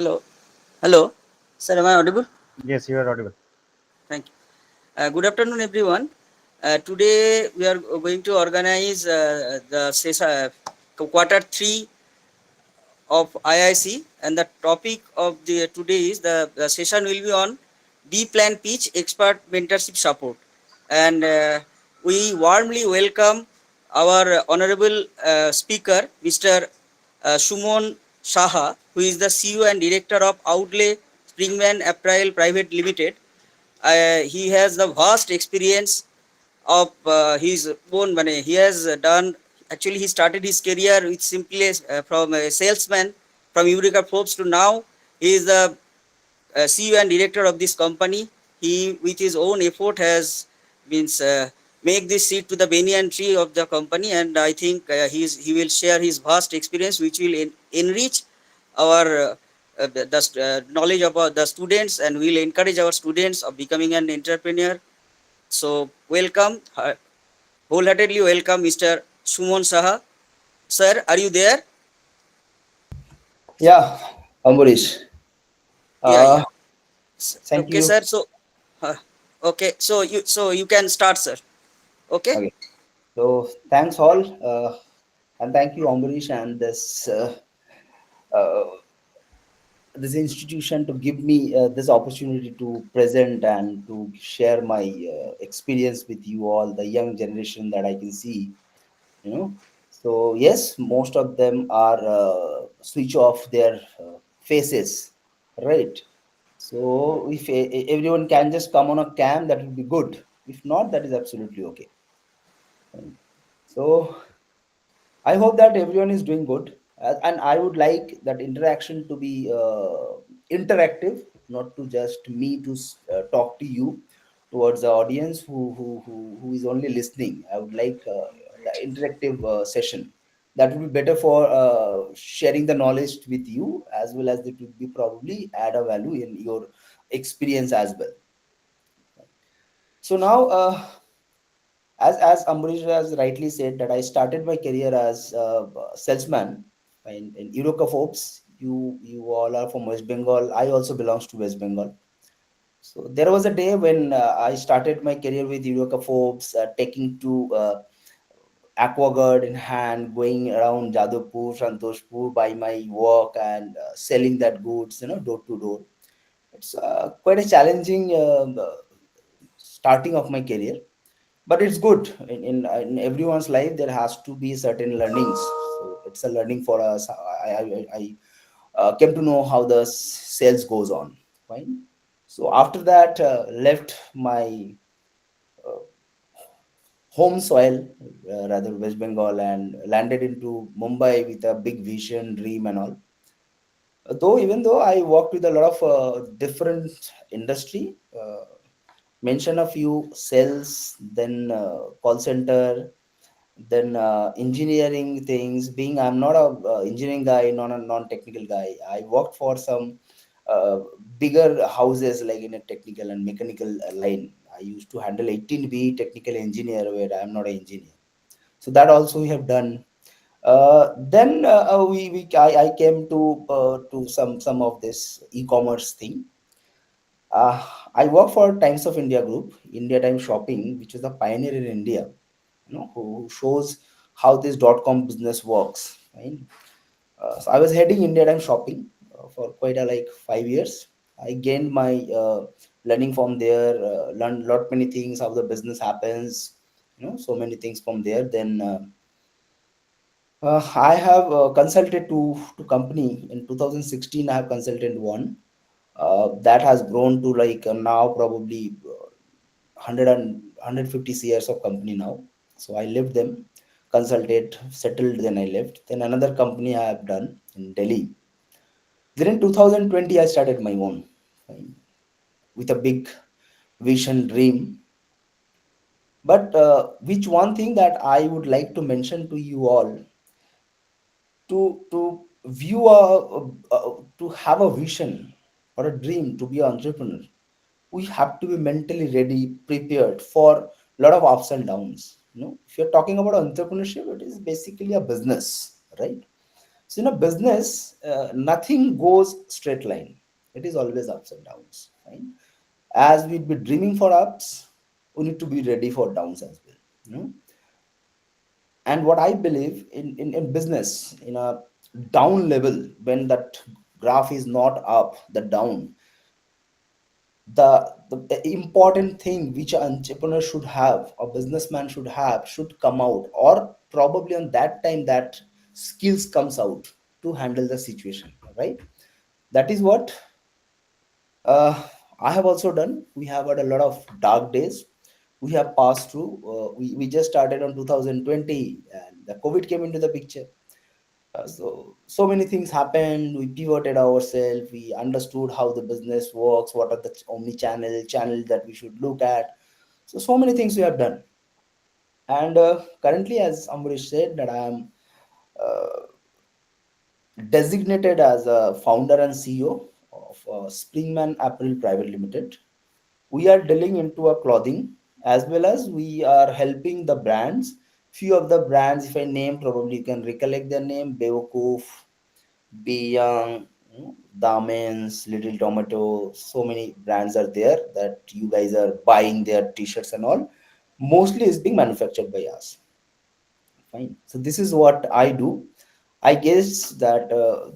Hello. Hello. Sir, am I audible? Yes, you are audible. Thank you. Good afternoon, everyone. Today we are going to organize the quarter three of IIC, and the topic of the today is the session will be on B Plan Pitch Expert Mentorship Support, and we warmly welcome our honorable speaker, Mr. Suman Saha, who is the CEO and Director of Outlaws Sringman Apperal Private Limited. He has the vast experience of his own money. He has done, actually he started his career with simply from a salesman from Eureka Forbes to now he is the CEO and director of this company. He with his own effort has means make this seat to the banyan tree of the company, and I think he will share his vast experience which will enrich our knowledge about the students, and will encourage our students of becoming an entrepreneur. So welcome, wholeheartedly welcome Mr. Suman Saha. Sir, are you there? Yeah, Ambarish. Yeah, Uh, yeah. Thank Okay, you. sir. So, uh, okay, so you can start, sir. Okay. Okay. So thanks all, and thank you, Ambarish, and uh, this institution to give me this opportunity to present and to share my experience with you all, the young generation that I can see. You know, so yes, most of them are switch off their faces, right? So if everyone can just come on a cam, that would be good. If not, that is absolutely okay. Fine. So I hope that everyone is doing good, and I would like that interaction to be interactive, not to just me to talk to you towards the audience who is only listening. I would like the interactive session. That would be better for sharing the knowledge with you, as well as it would be probably add a value in your experience as well. So now, as Amrish has rightly said, that I started my career as a salesman in Eureka Forbes. You all are from West Bengal. I also belongs to West Bengal. So there was a day when I started my career with Eureka Forbes, taking to Aquaguard in hand, going around Jadavpur, Santoshpur by my work and selling that goods, door to door. It's quite a challenging starting of my career, but it's good. In everyone's life there has to be certain learnings, so it's a learning for us. I came to know how the sales goes on. Fine. So after that, left my home soil, rather West Bengal, and landed into Mumbai with a big vision, dream, and all. Though even though I worked with a lot of different industry, mention a few sales, then call center, then engineering things. Being I'm not a engineering guy, not a non-technical guy. I worked for some uh, bigger houses, like in a technical and mechanical line. I used to handle 18B technical engineer, where I'm not an engineer. So that also we have done. Then I came to some of this e-commerce thing. I work for Times of India Group, India Time Shopping, which is the pioneer in India, who shows how this .com business works. Right? So I was heading India Time Shopping for quite a like 5 years. I gained my learning from there, learned lot many things how the business happens, so many things from there. Then I have consulted to company in 2016. I have consulted one that has grown to like now probably 100 and 150 years of company now. So I left them, consulted, settled, then I left. Then another company I have done in Delhi. Then in 2020 I started my own, fine, with a big vision, dream. But which one thing that I would like to mention to you all, to view to have a vision or a dream to be an entrepreneur, we have to be mentally ready, prepared for a lot of ups and downs. If you're talking about entrepreneurship, it is basically a business, right? So in a business, nothing goes straight line. It is always ups and downs. Right? As we'd be dreaming for ups, we need to be ready for downs as well. You know? And what I believe in business, in a down level, when that graph is not up, the down, the important thing which an entrepreneur should have, a businessman should have, should come out, or probably on that time that skills comes out to handle the situation, right? That is what uh, I have also done. We have had a lot of dark days we have passed through. We just started on 2020 and the COVID came into the picture. So many things happened. We pivoted ourselves. We understood how the business works. What are the omni channel that we should look at. So many things we have done. And currently, as Amrish said, that I am uh, designated as a founder and CEO of Springman Apperal Private Limited. We are dealing into a clothing, as well as we are helping the brands. Few of the brands, if I name, probably you can recollect their name: Bewakoof, Be Young, Damens, Little Tomato. So many brands are there that you guys are buying their t-shirts and all. Mostly is being manufactured by us. Fine. So this is what I do. I guess that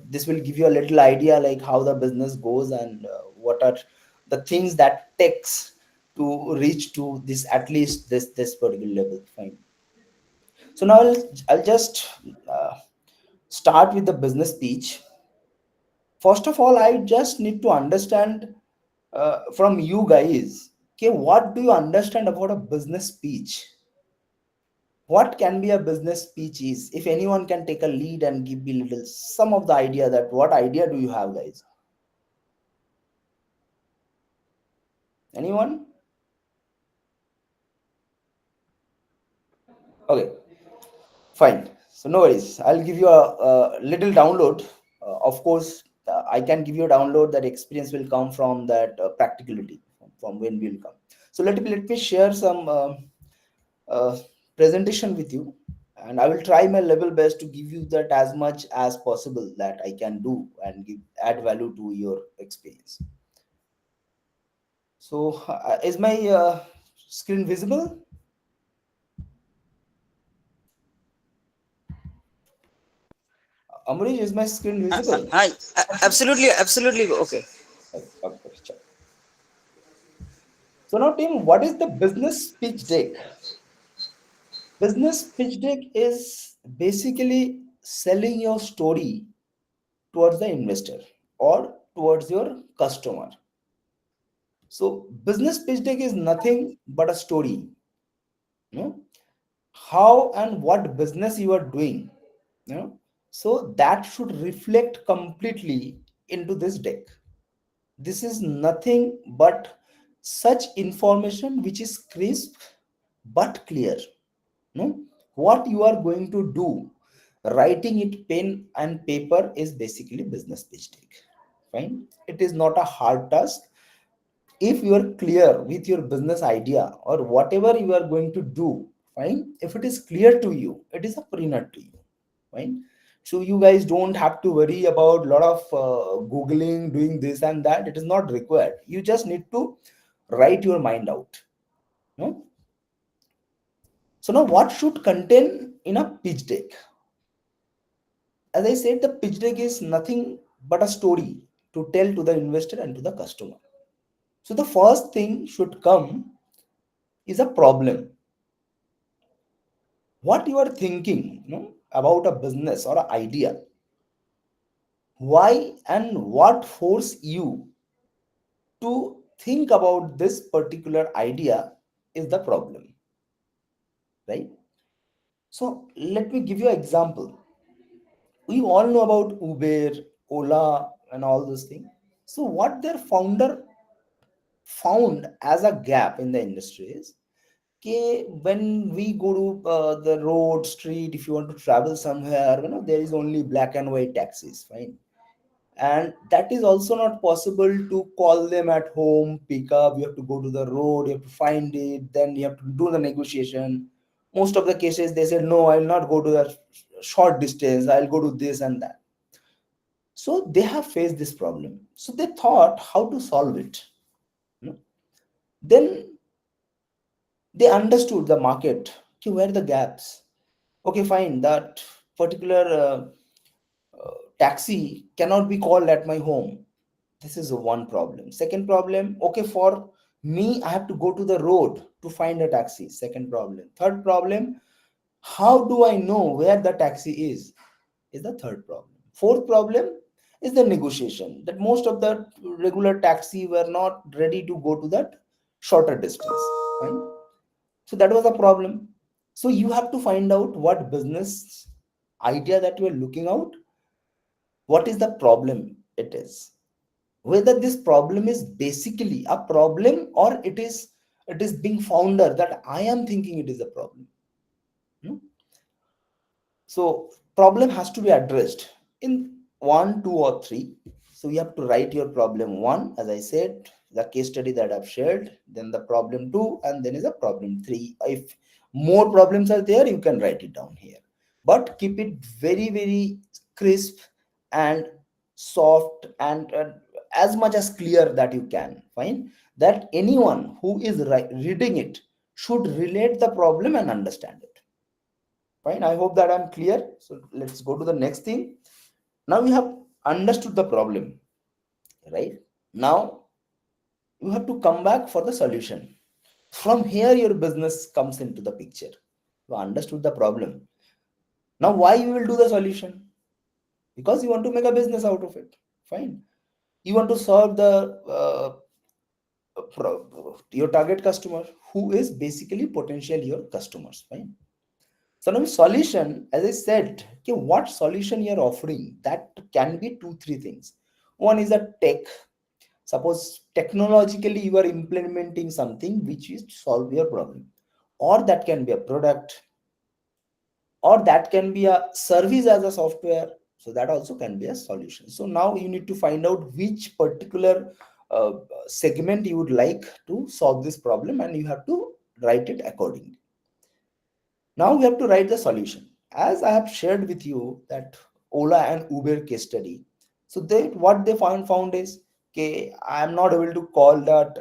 this will give you a little idea like how the business goes and what are the things that takes to reach to this, at least this particular level. Fine. So now I'll just uh, start with the business speech. First of all, I just need to understand from you guys, okay, what do you understand about a business speech? What can be a business speech is? If anyone can take a lead and give me little some of the idea, that what idea do you have, guys? Anyone? Okay, fine. So no worries. I'll give you a little download. Of course, I can give you a download. That experience will come from that practicality, from when we'll come. So let me share some uh, presentation with you, and I will try my level best to give you that as much as possible that I can do and give add value to your experience. So is my screen visible? Amrish, is my screen visible? Hi, absolutely, absolutely. Okay. Okay, okay, sure. So now, Tim, what is the business pitch deck? Business pitch deck is basically selling your story towards the investor or towards your customer. So business pitch deck is nothing but a story. You know, how and what business you are doing. You know, so that should reflect completely into this deck. This is nothing but such information which is crisp but clear. No, what you are going to do, writing it pen and paper is basically business pitch deck. Fine, it is not a hard task. If you are clear with your business idea or whatever you are going to do, fine, if it is clear to you, it is a peanut to you. Fine. So you guys don't have to worry about a lot of googling, doing this and that. It is not required. You just need to write your mind out. No? So now what should contain in a pitch deck? As I said, the pitch deck is nothing but a story to tell to the investor and to the customer. So the first thing should come is a problem. What you are thinking, about a business or an idea. Why and what force you to think about this particular idea is the problem, right? So let me give you an example. We all know about Uber, Ola, and all those things. So what their founder found as a gap in the industry is, okay, when we go to the road street, if you want to travel somewhere, there is only black and white taxis, fine, and that is also not possible to call them at home, pick up. You have to go to the road, you have to find it, then you have to do the negotiation. Most of the cases they said, no, I will not go to that short distance, I'll go to this and that. So they have faced this problem. So they thought how to solve it. You know. Then they understood the market. Okay, where are the gaps? Okay, fine. That particular taxi cannot be called at my home. This is one problem. Second problem, okay, for me, I have to go to the road to find a taxi. Second problem. Third problem, how do I know where the taxi is the third problem. Fourth problem is the negotiation, that most of the regular taxi were not ready to go to that shorter distance. Right? So that was a problem. So you have to find out what business idea that you are looking out, what is the problem it is, whether this problem is basically a problem or it is being founder that I am thinking it is a problem. Hmm? So problem has to be addressed in one, two, or three. So you have to write your problem one, as I said, the case study that I've shared, then the problem two, and then is a problem three. If more problems are there, you can write it down here. But keep it very, very crisp and soft and as much as clear that you can. Fine. That anyone who is reading it should relate the problem and understand it. Fine. I hope that I'm clear. So let's go to the next thing. Now we have understood the problem, right? Now you have to come back for the solution. From here, your business comes into the picture. You understood the problem. Now, why you will do the solution? Because you want to make a business out of it. Fine. You want to serve the your target customer, who is basically potential your customers. Fine. So now solution, as I said, okay, what solution you are offering, that can be two, three things. One is a tech. Suppose technologically you are implementing something which is to solve your problem, or that can be a product, or that can be a service as a software. So that also can be a solution. So now you need to find out which particular uh, segment you would like to solve this problem, and you have to write it accordingly. Now we have to write the solution. As I have shared with you that Ola and Uber case study. So they what they found is, okay, I am not able to call that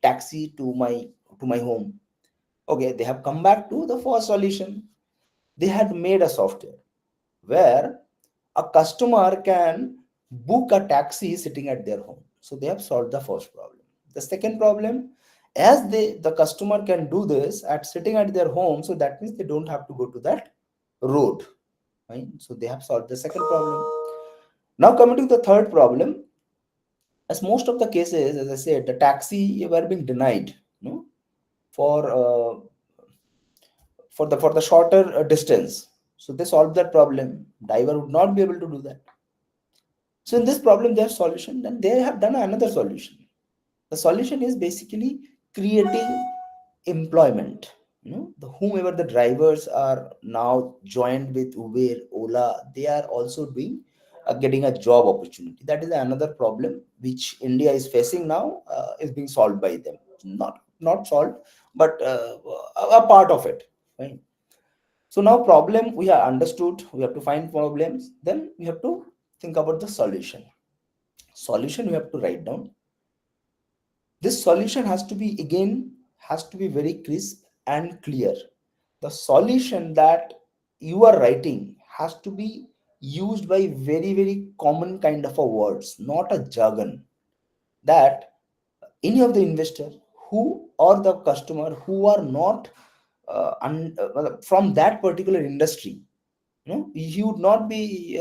taxi to my home. Okay, they have come back to the first solution. They had made a software where a customer can book a taxi sitting at their home. So they have solved the first problem. The second problem, as the customer can do this at sitting at their home, so that means they don't have to go to that road. Right? So they have solved the second problem. Now coming to the third problem, as most of the cases, as I said, the taxi were being denied, for for the shorter distance. So they solved that problem. Driver would not be able to do that. So in this problem, they have solution. Then they have done another solution. The solution is basically creating employment. The whomever the drivers are now joined with Uber, Ola, they are also doing getting a job opportunity. That is another problem which India is facing now, is being solved by them. Not solved, but a part of it. Right? So now problem we have understood. We have to find problems. Then we have to think about the solution. Solution we have to write down. This solution has to be very crisp and clear. The solution that you are writing has to be used by very, very common kind of a words, not a jargon, that any of the investor who or the customer who are not from that particular industry, he would not be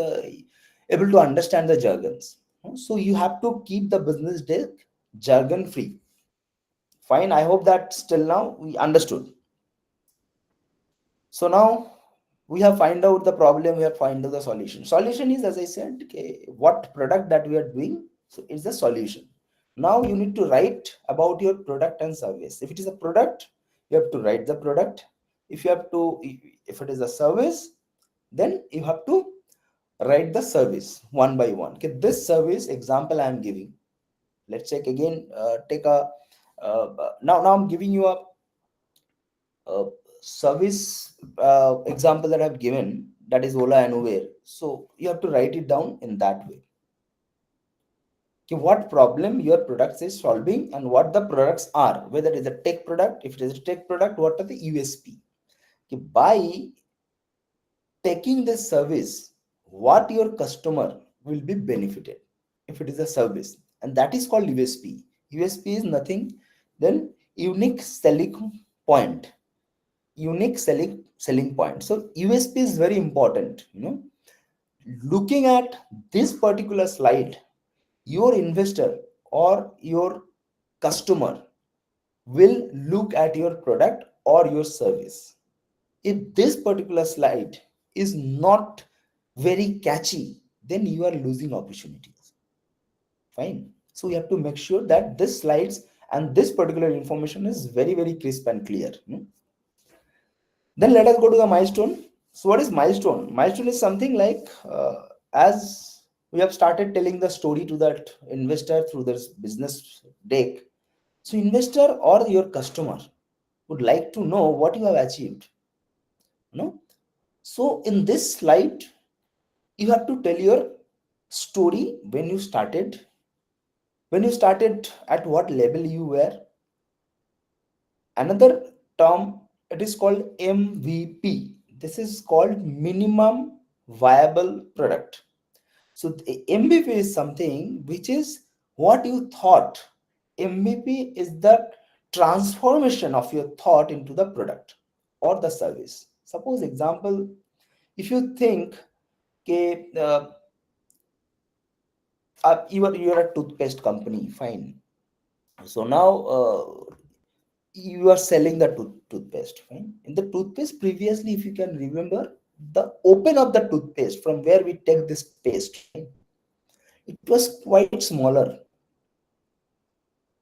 able to understand the jargons. So you have to keep the business deck jargon free. Fine. I hope that still now we understood. So now we have find out the problem. We have find out the solution. Solution is, as I said, okay, what product that we are doing. So it's the solution. Now you need to write about your product and service. If it is a product, you have to write the product. If it is a service, then you have to write the service one by one. Okay, this service example I am giving. Let's check again. Take a now I'm giving you a service example that I've given, that is Ola and Uber. So you have to write it down in that way. what problem your products is solving and what the products are, whether it is a tech product. If it is a tech product, what are the USP? By taking this service, what your customer will be benefited if it is a service, and that is called USP. USP is nothing then unique selling point. Unique selling point. So USP is very important. Looking at this particular slide, your investor or your customer will look at your product or your service. If this particular slide is not very catchy, then you are losing opportunities. Fine. So you have to make sure that this slides and this particular information is very, very crisp and clear. Then let us go to the milestone. So what is milestone? Milestone is something like, as we have started telling the story to that investor through this business deck. So investor or your customer would like to know what you have achieved. You know. So in this slide, you have to tell your story when you started, at what level you were. Another term, it is called MVP. This is called minimum viable product. So the MVP is something which is what you thought. MVP is the transformation of your thought into the product or the service. Suppose example, if you think, okay, you are a toothpaste company, fine. So now you are selling the toothpaste, fine. In the toothpaste, previously, if you can remember, the open of the toothpaste from where we take this paste, fine, it was quite smaller.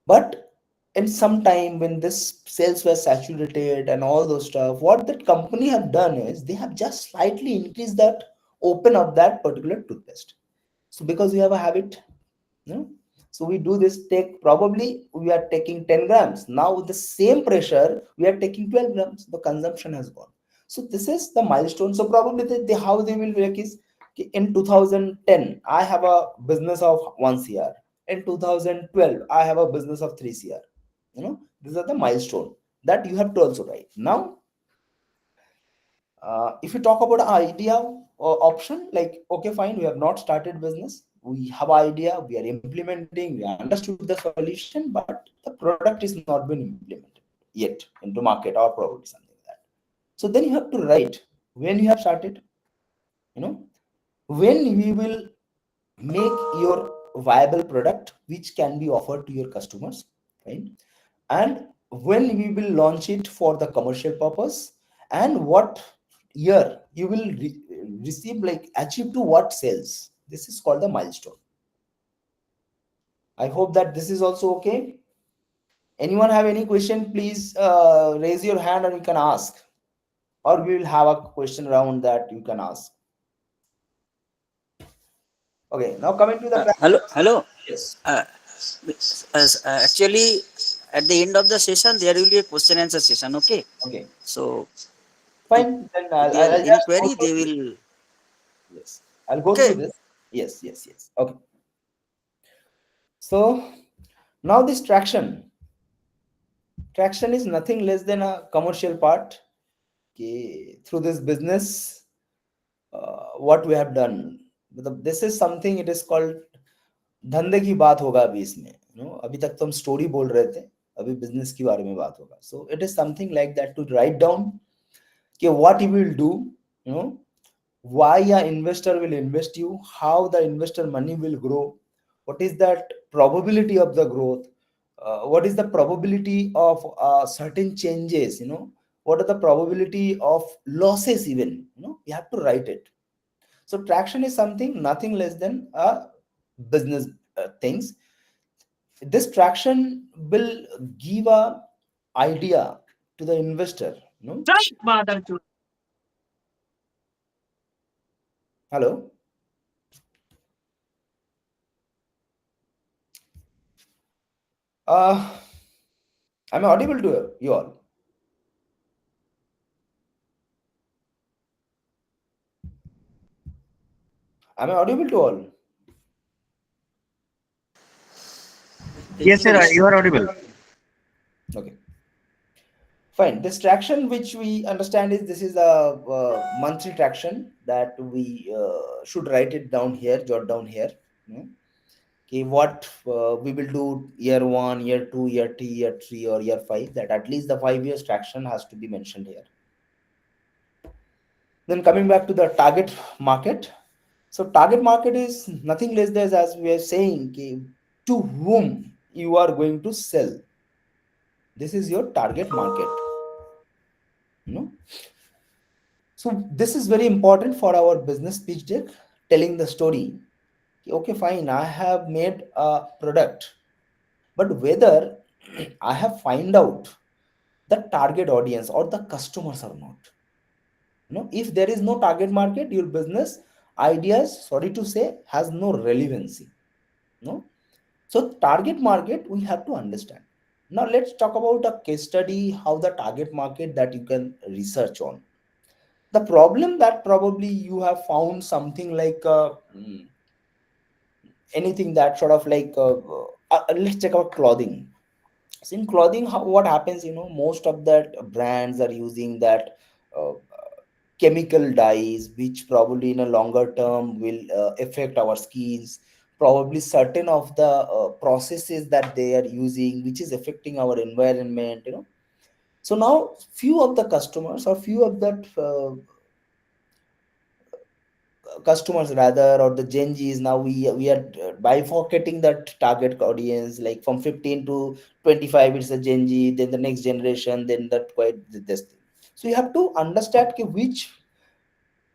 But in some time when this sales were saturated and all those stuff, what that company have done is they have just slightly increased that open of that particular toothpaste. So because we have a habit, you know, so we do this, take, probably we are taking 10 grams, now with the same pressure we are taking 12 grams, the consumption has gone. So this is the milestone. So probably how they will work is, okay, in 2010 I have a business of 1 cr, in 2012 I have a business of 3 cr. These are the milestone that you have to also write. Now if you talk about idea or option, like, okay, fine, we have not started business, we have idea, we are implementing, we understood the solution, but the product is not been implemented yet into market or probably something like that. So then you have to write when you have started, you know when we will make your viable product which can be offered to your customers, right? And when we will launch it for the commercial purpose, and what year you will receive, like, achieve to what sales. This is called the milestone. I hope that this is also okay. Anyone have any question, please raise your hand and you can ask, or we will have a question round that you can ask. Okay, now coming to the Hello, hello. yes. Uh, Actually, at the end of the session, there will be a question answer session. Okay. Okay, So, if fine, then there I'll any just go query, through they this. will. Yes, I'll go through Okay. this. Yes, yes, yes. Okay. So now this traction is nothing less than a commercial part. Okay, through this business, what we have done, this is something, it is called धंधे की बात होगा अभी इसमें, अभी तक तो हम स्टोरी बोल रहे थे, अभी बिजनेस के बारे में बात होगा. So it is something like that, to write down, okay, what you will do, you know why an investor will invest you, how the investor money will grow, what is that probability of the growth, what is the probability of certain changes, what are the probability of losses even, you have to write it. So traction is something nothing less than a business things. This traction will give a idea to the investor. Hello. uh I'm audible to you all. Am I audible to all? Yes, Taking sir. risk. You are audible. Okay, fine. This traction, which we understand, is this is a monthly traction that we should write it down here, jot down here. Hmm. Okay, what we will do year one, year two, year three, year three, or year five. That at least the 5 years traction has to be mentioned here. Then coming back to the target market. So target market is nothing less than, as we are saying, okay, to whom you are going to sell. This is your target market. You know. So this is very important for our business pitch deck, telling the story. Okay, fine. I have made a product, but whether I have find out the target audience or the customers or not. If there is no target market, your business ideas, sorry to say, has no relevancy. No. So target market we have to understand. Now let's talk about a case study how the target market that you can research on. The problem that probably you have found something like anything that sort of like let's check out clothing. So in clothing, what happens, most of that brands are using that chemical dyes, which probably in a longer term will affect our skins. Probably certain of the processes that they are using, which is affecting our environment. So now few of the customers or few of that customers rather, or the Gen Z's, now we are bifurcating that target audience, like from 15 to 25 it's a Gen Z, then the next generation, then that quite this thing. So you have to understand which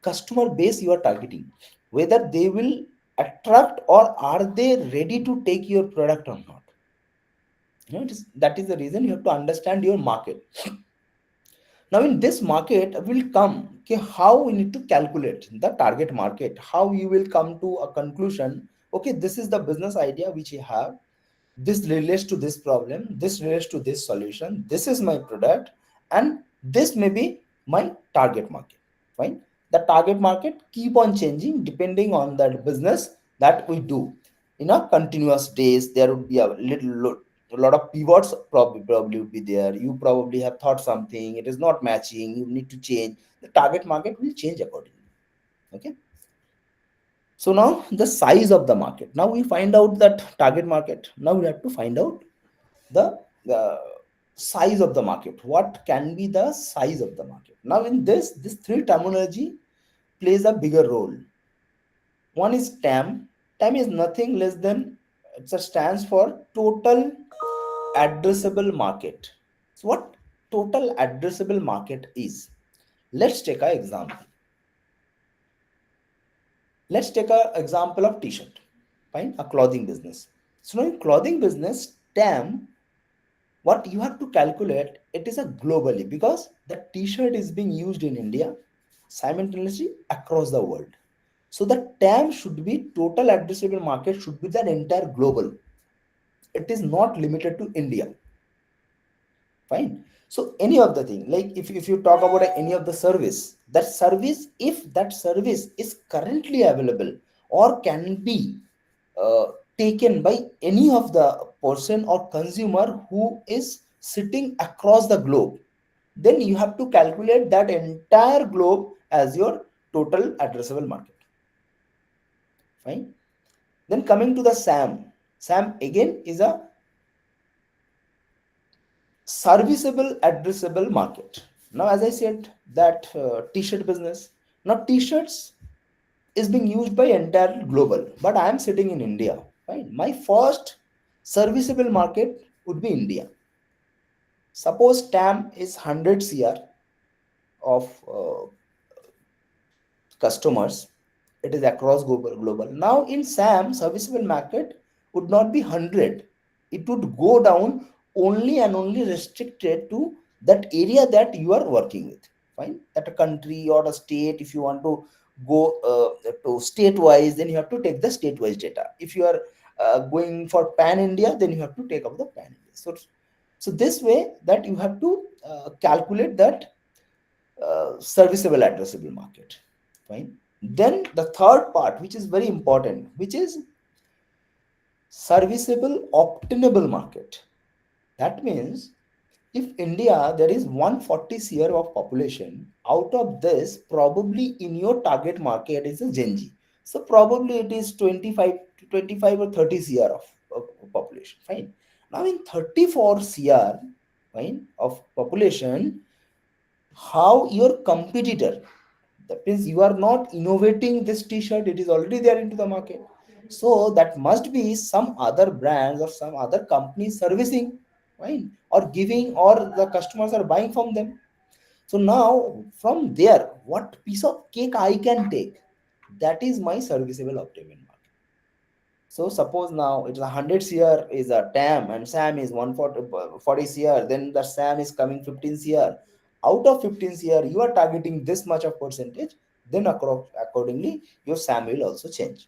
customer base you are targeting, whether they will attract or are they ready to take your product or not. That is the reason you have to understand your market. Now in this market will come, okay, how we need to calculate the target market, how you will come to a conclusion. Okay, this is the business idea which you have, this relates to this problem, this relates to this solution, this is my product, and this may be my target market. Fine. The target market keep on changing depending on the business that we do. In a continuous days there would be a lot of pivots, probably would be there. You probably have thought something, it is not matching, you need to change. The target market will change accordingly. Okay. So now the size of the market. Now we find out that target market. Now we have to find out the size of the market. What can be the size of the market? Now in this three terminology plays a bigger role. One is TAM. TAM is nothing less than, it stands for total addressable market. So what total addressable market is? Let's take an example. Let's take an example of t-shirt. Fine, a clothing business. So now in clothing business, TAM, what you have to calculate, it is a globally, because the t-shirt is being used in India simultaneously across the world. So the TAM should be, total addressable market should be the entire global. It is not limited to India. Fine. So any of the thing, like if you talk about any of the service, that service, if that service is currently available or can be uh, taken by any of the person or consumer who is sitting across the globe, then you have to calculate that entire globe as your total addressable market. Fine. Then coming to the SAM again is a serviceable addressable market. Now as I said that t-shirt business, now t-shirts is being used by entire global, but I am sitting in India. Fine, my first serviceable market would be India. Suppose TAM is 100 cr of customers, it is across global. Now in SAM, serviceable market would not be 100, it would go down only and only restricted to that area that you are working with. Fine, that a country or a state, if you want to go to state wise, then you have to take the state wise data. If you are going for pan India, then you have to take up the pan India. So this way that you have to calculate that serviceable addressable market. Fine. Then the third part, which is very important, which is serviceable, obtainable market. That means if India there is 140 CR of population, out of this, probably in your target market is a Gen Z. So probably it is 25 or 30 CR of population. Fine. Now in 34 CR, fine, of population, how your competitor, that means you are not innovating this t-shirt, it is already there into the market, so that must be some other brands or some other companies servicing, right, or giving, or the customers are buying from them. So now from there, what piece of cake I can take, that is my serviceable optimum market. So suppose now it's 100 CR is a TAM and SAM is 140 CR, then the SAM is coming 15 CR. Out of 15 CR, you are targeting this much of percentage, then accordingly, your SAM will also change.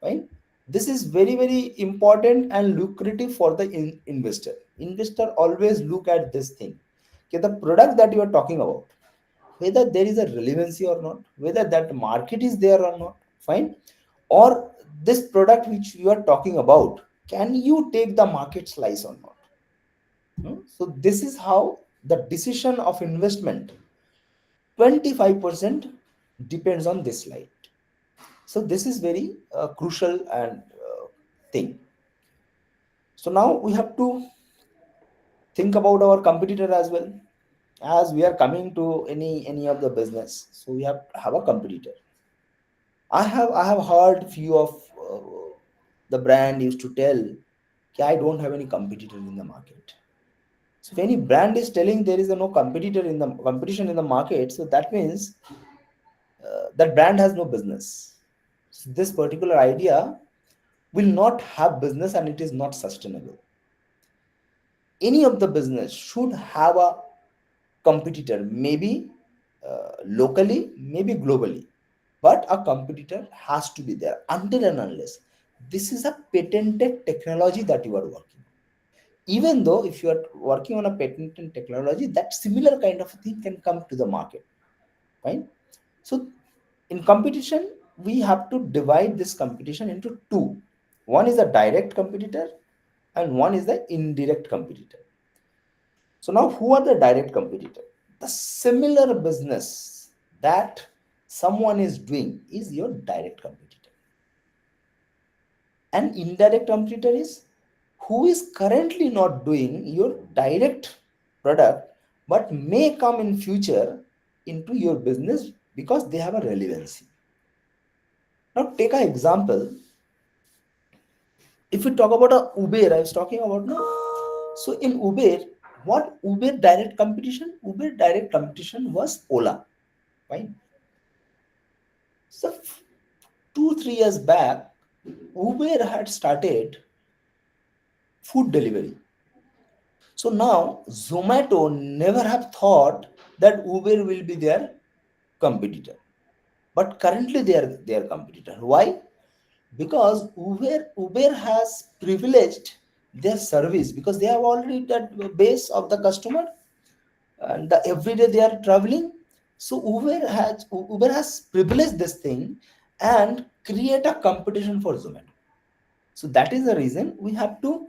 Right? This is very, very important and lucrative for the investor. Investor always look at this thing. Okay, the product that you are talking about, whether there is a relevancy or not, whether that market is there or not, fine, or this product which you are talking about, can you take the market slice or not? So this is how the decision of investment 25% depends on this slide. So this is very crucial and thing. So now we have to think about our competitor as well. As we are coming to any of the business, so we have a competitor. I have heard few of the brand used to tell, "Okay, I don't have any competitor in the market." So if any brand is telling there is a no competitor in the competition in the market, so that means that brand has no business. So this particular idea will not have business and it is not sustainable. Any of the business should have a competitor, maybe locally, maybe globally, but a competitor has to be there until and unless this is a patented technology that you are working. Even though if you are working on a patented technology, that similar kind of thing can come to the market, right? So in competition, we have to divide this competition into two. One is a direct competitor and one is the indirect competitor. So now who are the direct competitor? The similar business that someone is doing is your direct competitor. And indirect competitor is who is currently not doing your direct product but may come in future into your business because they have a relevancy. Now take an example. If we talk about a Uber, I was talking about no. So in Uber, what Uber direct competition? Uber direct competition was Ola, right? So 2 3 years back, Uber had started food delivery. So now Zomato never have thought that Uber will be their competitor, but currently they are their competitor. Why? Because Uber has privileged their service because they have already that base of the customer, and every day they are traveling. So Uber has privileged this thing and create a competition for Zomato. So that is the reason we have to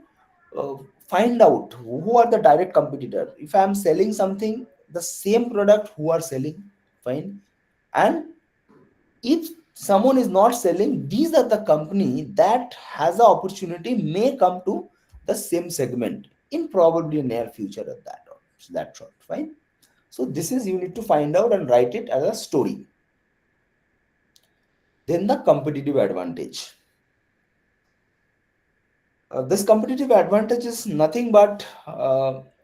uh, find out who are the direct competitor. If I am selling something, the same product who are selling, fine. And if someone is not selling, these are the company that has the opportunity may come to the same segment in probably near future of that short, fine. So this is you need to find out and write it as a story. Then the competitive advantage. This competitive advantage is nothing but,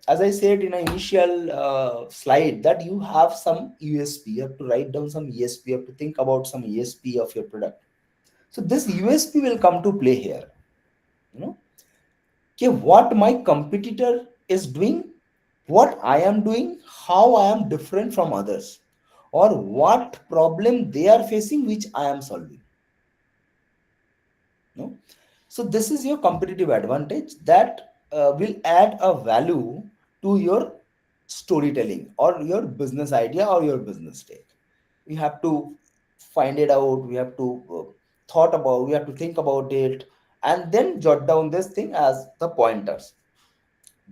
as I said in an initial slide, that you have some USP. You have to write down some USP. You have to think about some USP of your product. So this USP will come to play here. You know, okay, what my competitor is doing, what I am doing, how I am different from others, or what problem they are facing which I am solving. No? So this is your competitive advantage that will add a value to your storytelling or your business idea or your business take. We have to find it out. We have to thought about. We have to think about it, and then jot down this thing as the pointers.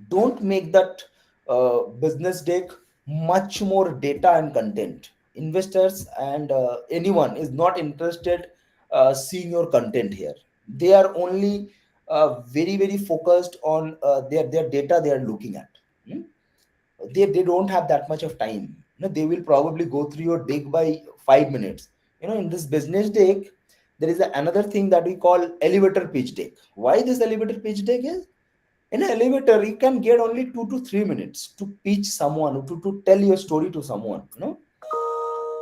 Don't make that business deck much more data and content. Investors and anyone is not interested seeing your content here. They are only very focused on their data they are looking at. Hmm? They don't have that much of time. They will probably go through your deck by 5 minutes. In this business deck, there is another thing that we call elevator pitch deck. Why this elevator pitch deck is, in an elevator you can get only 2 to 3 minutes to pitch someone, to tell your story to someone.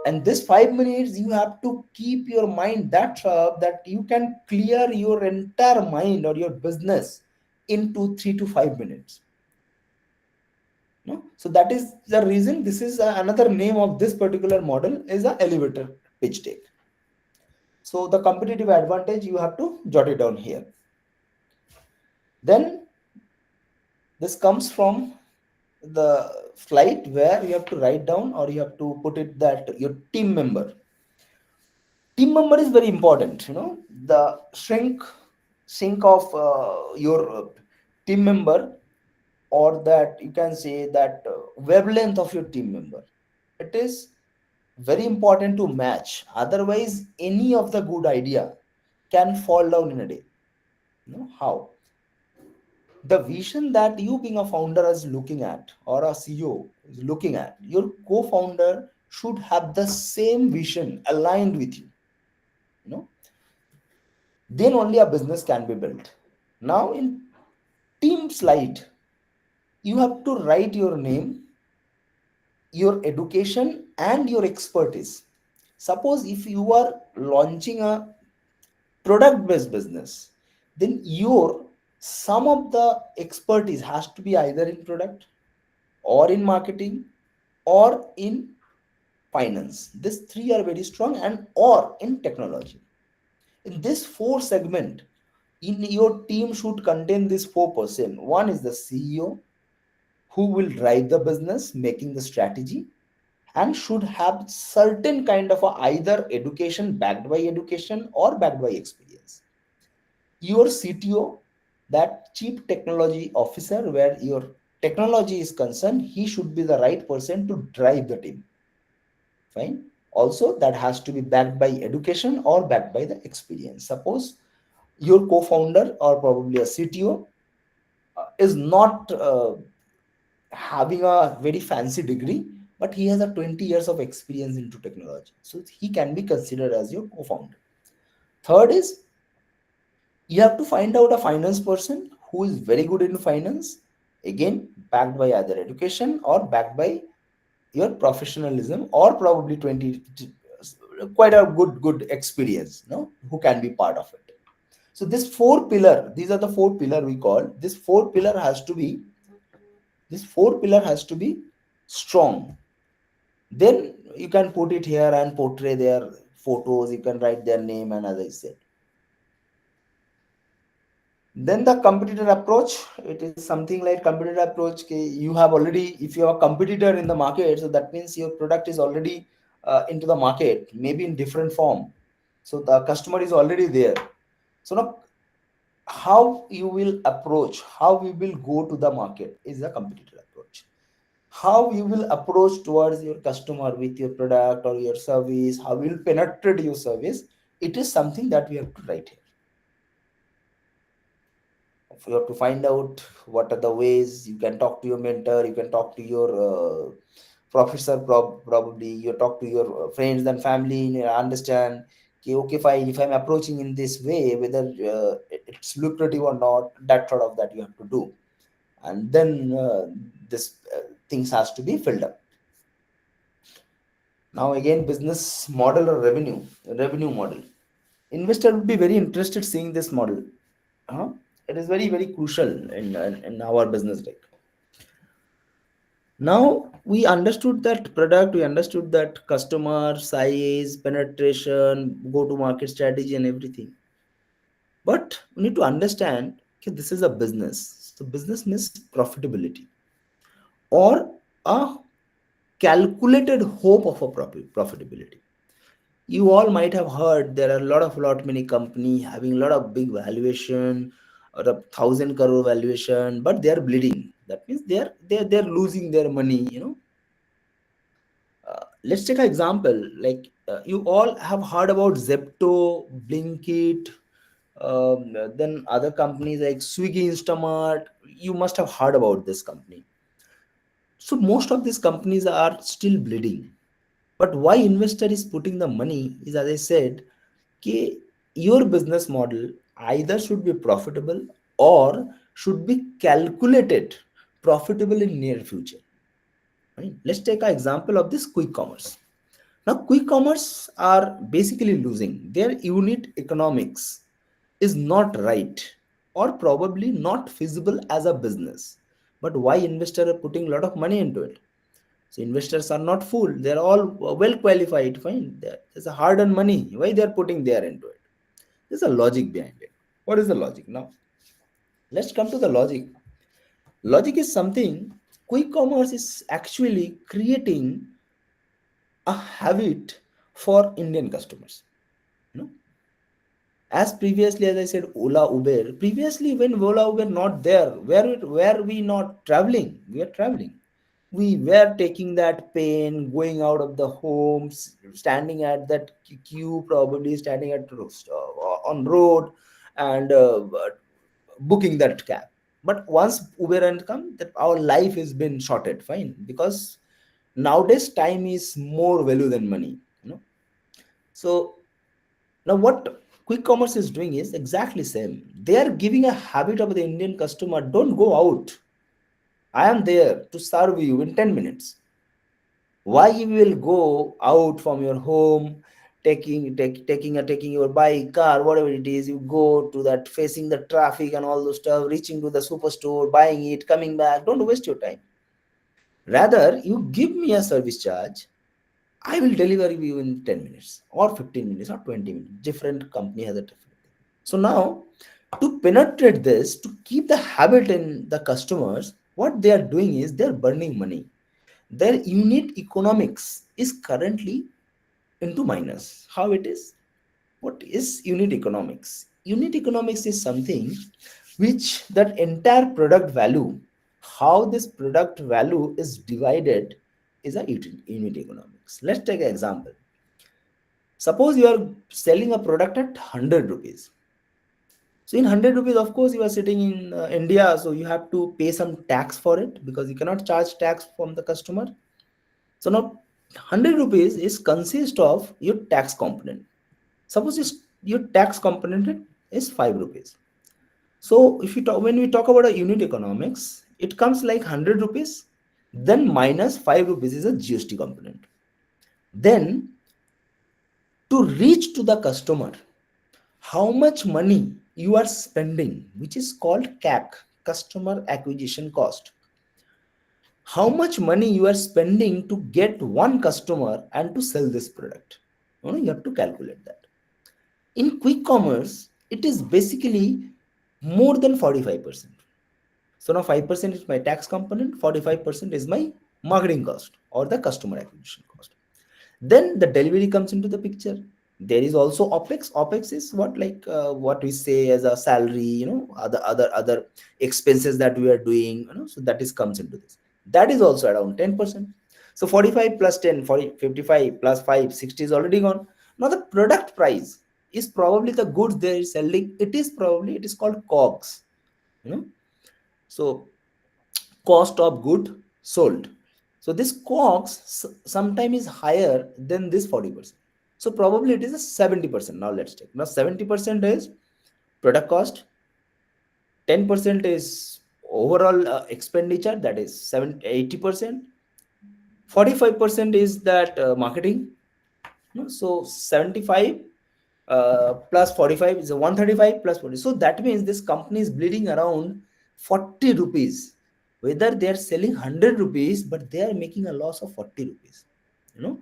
And this 5 minutes you have to keep your mind that sharp that you can clear your entire mind or your business into 3 to 5 minutes. No? So that is the reason this is another name of this particular model is a elevator pitch deck. So the competitive advantage you have to jot it down here. Then this comes from the slide where you have to write down or you have to put it that your team member is very important. The sync of your team member, or that you can say that wavelength of your team member, it is very important to match. Otherwise any of the good idea can fall down in a day. How? The vision that you being a founder is looking at, or a CEO is looking at, your co-founder should have the same vision aligned with you. You know, then only a business can be built. Now in team slide, you have to write your name, your education, and your expertise. Suppose if you are launching a product based business, then your some of the expertise has to be either in product or in marketing or in finance. These three are very strong, and or in technology. In this four segment, in your team should contain this 4%. One is the CEO, who will drive the business, making the strategy, and should have certain kind of either education, backed by education or backed by experience. Your CTO, that chief technology officer, where your technology is concerned, he should be the right person to drive the team. Fine. Also that has to be backed by education or backed by the experience. Suppose your co-founder or probably a CTO is not having a very fancy degree, but he has a 20 years of experience into technology, so he can be considered as your co-founder. Third is, you have to find out a finance person who is very good in finance, again backed by either education or backed by your professionalism, or probably 20 quite a good experience, who can be part of it. So these are the four pillar we call. This four pillar has to be strong. Then you can put it here and portray their photos, you can write their name, and as I said, then the competitor approach, it is something like competitor approach. You have already, if you have a competitor in the market, so that means your product is already into the market, maybe in different form, so the customer is already there. So now how you will approach, how we will go to the market is a competitor approach. How you will approach towards your customer with your product or your service, how you will penetrate your service, it is something that we have to write here. You have to find out what are the ways you can talk to your mentor, you can talk to your professor, probably you talk to your friends and family, understand, okay, fine, if I'm approaching in this way, whether it's lucrative or not, that sort of that you have to do. And then this things has to be filled up. Now again, business model or revenue model. Investor would be very interested seeing this model. Huh? It is very crucial in our business. Like, now we understood that product, we understood that customer size, penetration, go to market strategy, and everything. But we need to understand, okay, this is a business. So business means profitability, or a calculated hope of a profitability. You all might have heard there are a lot many company having a lot of big valuation or a 1,000 crore valuation, but they are bleeding. That means they're losing their money. Let's take an example. Like you all have heard about Zepto, Blinkit, then other companies like Swiggy, Instamart. You must have heard about this company. So most of these companies are still bleeding. But why investor is putting the money is, as I said, कि your business model either should be profitable or should be calculated profitable in near future. Right? Let's take an example of this quick commerce. Now, quick commerce are basically losing. Their unit economics is not right or probably not feasible as a business. But why investors are putting a lot of money into it? So investors are not fool. They're all well qualified. Fine. There's a hard-earned money. Why they're putting there into it? There's a logic behind it. What is the logic? Now, let's come to the logic. Logic is something. Quick commerce is actually creating a habit for Indian customers. You know, as previously, as I said, Ola, Uber. Previously, when Ola, Uber not there, where we not traveling? We are traveling. We were taking that pain, going out of the homes, standing at that queue, probably standing at on road, and booking that cab. But once Uber and come, that our life has been shorted. Fine, because nowadays time is more value than money. So now what quick commerce is doing is exactly same. They are giving a habit of the Indian customer. Don't go out. I am there to serve you in 10 minutes. Why you will go out from your home, taking your bike, car, whatever it is, you go to that, facing the traffic and all those stuff, reaching to the superstore, buying it, coming back. Don't waste your time. Rather, you give me a service charge. I will deliver you in 10 minutes or 15 minutes or 20 minutes. Different company has a different thing. So now, to penetrate this, to keep the habit in the customers, what they are doing is they're burning money. Their unit economics is currently into minus. How it is? What is unit economics? Unit economics is something which that entire product value, how this product value is divided, is a unit economics. Let's take an example. Suppose you are selling a product at 100 rupees. So in 100 rupees, of course, you are sitting in India, so you have to pay some tax for it because you cannot charge tax from the customer. So now 100 rupees is consist of your tax component. Suppose your tax component is 5 rupees. So if you talk, when we talk about a unit economics, it comes like 100 rupees, then minus 5 rupees is a GST component. Then to reach to the customer, how much money you are spending, which is called CAC, customer acquisition cost. How much money you are spending to get one customer and to sell this product. You have to calculate that. In quick commerce, it is basically more than 45%. So now 5% is my tax component, 45% is my marketing cost or the customer acquisition cost. Then the delivery comes into the picture. There is also OPEX. OPEX is what, like what we say as a salary, other expenses that we are doing, so that is comes into this. That is also around 10%. So 45 plus 10, 40, 55 plus 5, 60 is already gone. Now the product price is probably the goods they are selling. It is called COGS. You know, so cost of good sold. So this COGS sometimes is higher than this 40%. So probably it is a 70%. Now let's take. Now 70% is product cost, 10% is overall expenditure, that is 80%, 45% is that marketing. So 75 plus 45 is a 135 plus 40. So that means this company is bleeding around 40 rupees. Whether they are selling 100 rupees, but they are making a loss of 40 rupees. You know,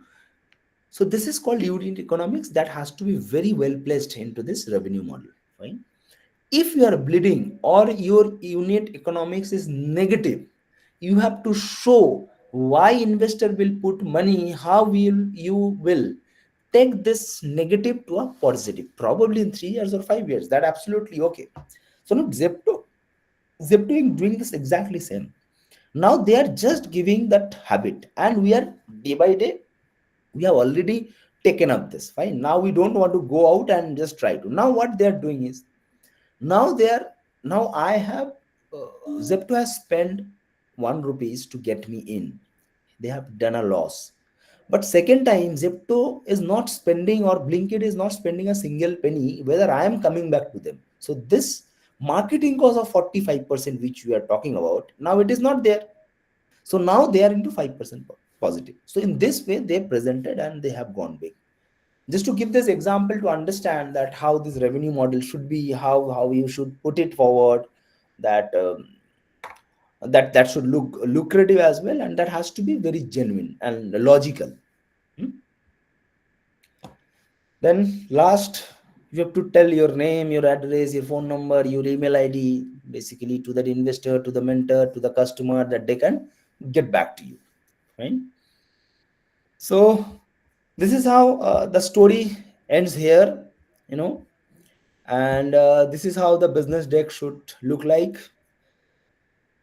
so this is called unit economics that has to be very well placed into this revenue model. Fine. If you are bleeding or your unit economics is negative, you have to show why investor will put money, how will you will take this negative to a positive, probably in 3 years or 5 years. That absolutely okay. So now Zepto is doing this exactly same. Now they are just giving that habit, and we are day by day, we have already taken up this. Fine. Now we don't want to go out and just try to. Now what they are doing is, now they are, now I have Zepto has spent 1 rupees to get me in. They have done a loss. But second time, Zepto is not spending, or Blinkit is not spending a single penny, whether I am coming back to them. So this marketing cost of 45%, which we are talking about, now it is not there. So now they are into 5% positive. So in this way, they presented and they have gone big. Just to give this example to understand that how this revenue model should be, how you should put it forward, that that should look lucrative as well, and that has to be very genuine and logical. Hmm? Then last, you have to tell your name, your address, your phone number, your email ID, basically to that investor, to the mentor, to the customer, that they can get back to you. Right? So this is how the story ends here, you know, and this is how the business deck should look like.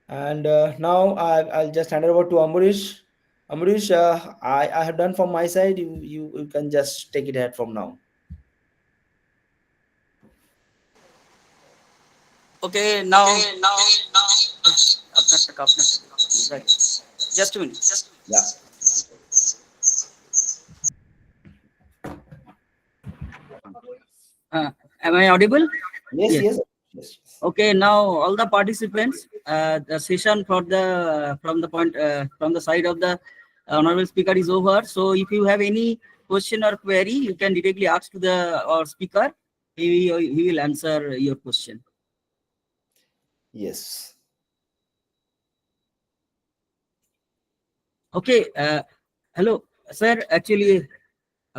And now I'll just hand it over to Amrish. Amrish, I have done from my side. You can just take it ahead from now. Okay, now আপনারটা right. Just a minute. Yeah. Am I audible? Yes, Yes. yes, yes, yes. Okay, now all the participants, the session for the from the point from the side of the honorable speaker is over. So if you have any question or query, you can directly ask to the our speaker. He will answer your question. Yes. Okay. Hello, sir. Actually,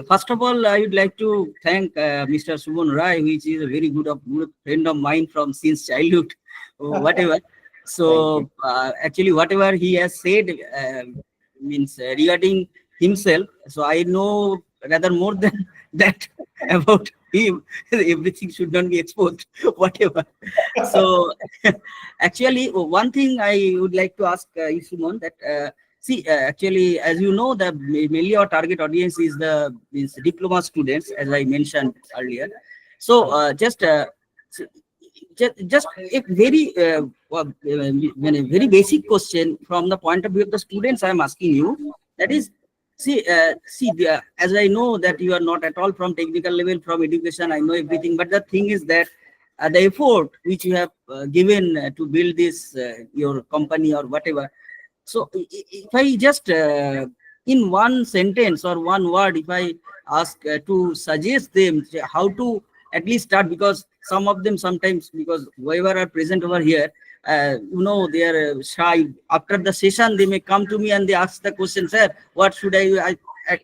first of all, I would like to thank Mr. Suman Rai, which is a very good friend of mine from since childhood, whatever. Thank you. So actually, whatever he has said means regarding himself. So I know rather more than that about him. Everything should not be exposed, whatever. So actually, one thing I would like to ask you, Suman, that. See, actually, as you know, the mainly our target audience is the means diploma students, as I mentioned earlier. So, just a very very basic question from the point of view of the students. I am asking you. That is, as I know that you are not at all from technical level, from education. I know everything, but the thing is that the effort which you have given to build this your company or whatever, so if I just in one sentence or one word, if I ask to suggest them how to at least start, because some of them sometimes, because whoever are present over here, they are shy. After the session, they may come to me and they ask the question, sir, what should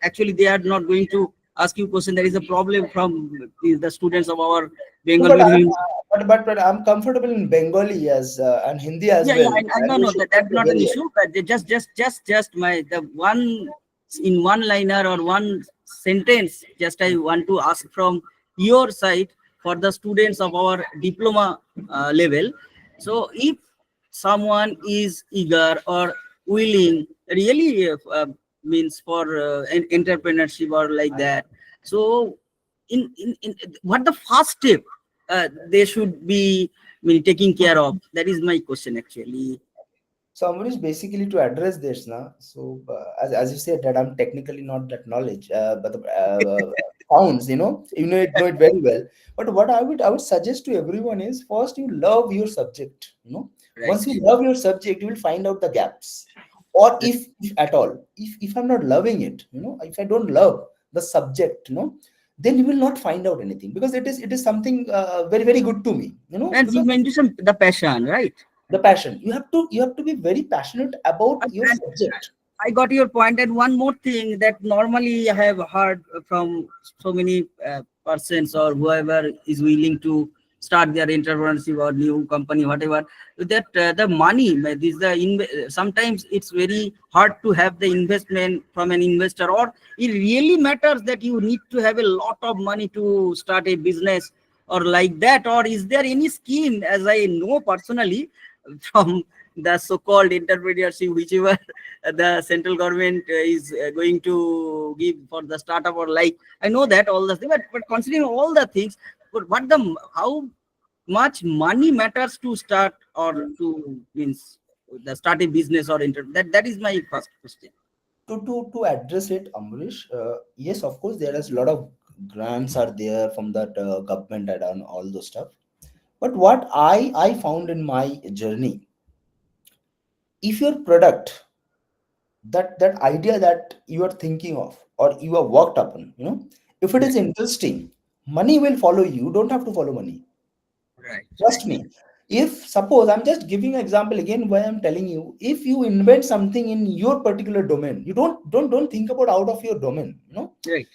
actually, they are not going to ask you question. There is a problem from the students of our No, Bengal. but but I'm comfortable in Bengali as and Hindi as Yeah, yeah, well. no, And you no, should that's not be not an very. issue. But just my the one in one liner or one sentence. Just I want to ask from your side for the students of our diploma level. So if someone is eager or willing, really means for entrepreneurship or like that. So in what the first step they should be taking care of? That is my question actually. So Amrish, basically to address this now. So as you said that I'm technically not that knowledge, but the sounds, you know it very well. But what I would suggest to everyone is, first you love your subject. Once Right. you love your subject, you will find out the gaps. Or if at all, if I'm not loving it, if I don't love the subject, then you will not find out anything, because it is something very very good to me. And you Because mentioned the passion, right? the passion, you have to be very passionate about your And subject. I got your point. And one more thing that normally I have heard from so many persons or whoever is willing to start their entrepreneurship or new company, whatever. That the money, sometimes it's very hard to have the investment from an investor, or it really matters that you need to have a lot of money to start a business or like that? Or is there any scheme, as I know personally from the so-called entrepreneurship, whichever the central government is going to give for the startup, or like, I know that all the things, but considering all the things, but what the how much money matters to start, or to means the start a business or that is my first question. To address it, Amrish, yes, of course, there is a lot of grants are there from that government and all those stuff. But what I found in my journey, if your product, that idea that you are thinking of or you are worked upon, if it is Right, interesting, money will follow you. You don't have to follow money. right, Trust me. If suppose I'm just giving an example again, why I'm telling you, if you invent something in your particular domain, you don't think about out of your domain. right.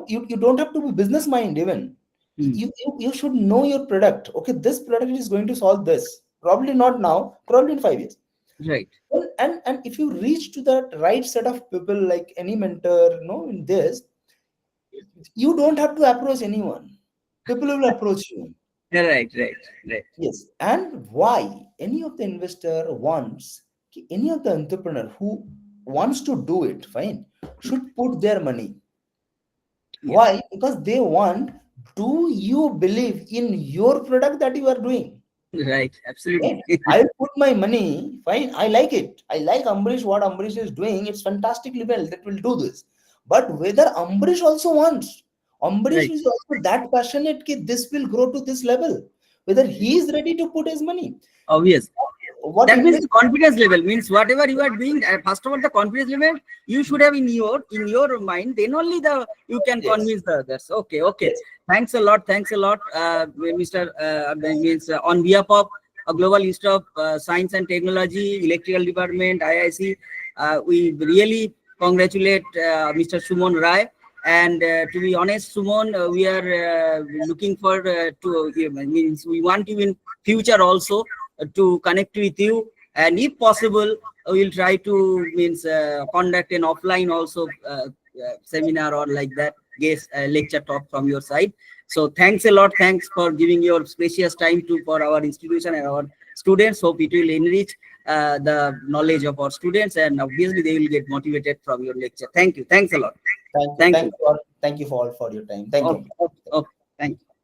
You don't have to be business mind even. Hmm. You should know your product. Okay, this product is going to solve this. Probably not now, probably in 5 years. Right, And if you reach to that right set of people, like any mentor, in this, you don't have to approach anyone. People will approach you. right, right, right. Yes. And why any of the investor wants, any of the entrepreneur who wants to do it, fine, should put their money. Yes, Why? Because they want, do you believe in your product that you are doing? right, absolutely. Right? I'll put my money, fine. I like it. I like Ambrish, what Ambrish is doing. It's fantastically well that will do this. But whether Ambrish also wants, Ambrish Right, is also that passionate that this will grow to this level. Whether he is ready to put his money. obvious. What That means invest? the confidence level, means whatever you are doing, first of all the confidence level you should have in your mind, then only the you can Yes. convince the others. Okay, okay. Yes. Thanks a lot, thanks a lot, Mr. Means on behalf of a Global Institute of Science and Technology, Electrical Department, IIC, we really congratulate Mr. Suman Rai. And to be honest, Suman, we are looking for means we want you in future also to connect with you, and if possible we'll try to means conduct an offline also seminar or like that, guest lecture talk from your side. So thanks a lot, thanks for giving your precious time to for our institution and our students. Hope it will enrich the knowledge of our students, and obviously they will get motivated from your lecture. Thank you, thanks a lot. Thank you. Thank Thank you. you. Thank you for all for your time. Thank you. Okay, okay, okay. Thank you.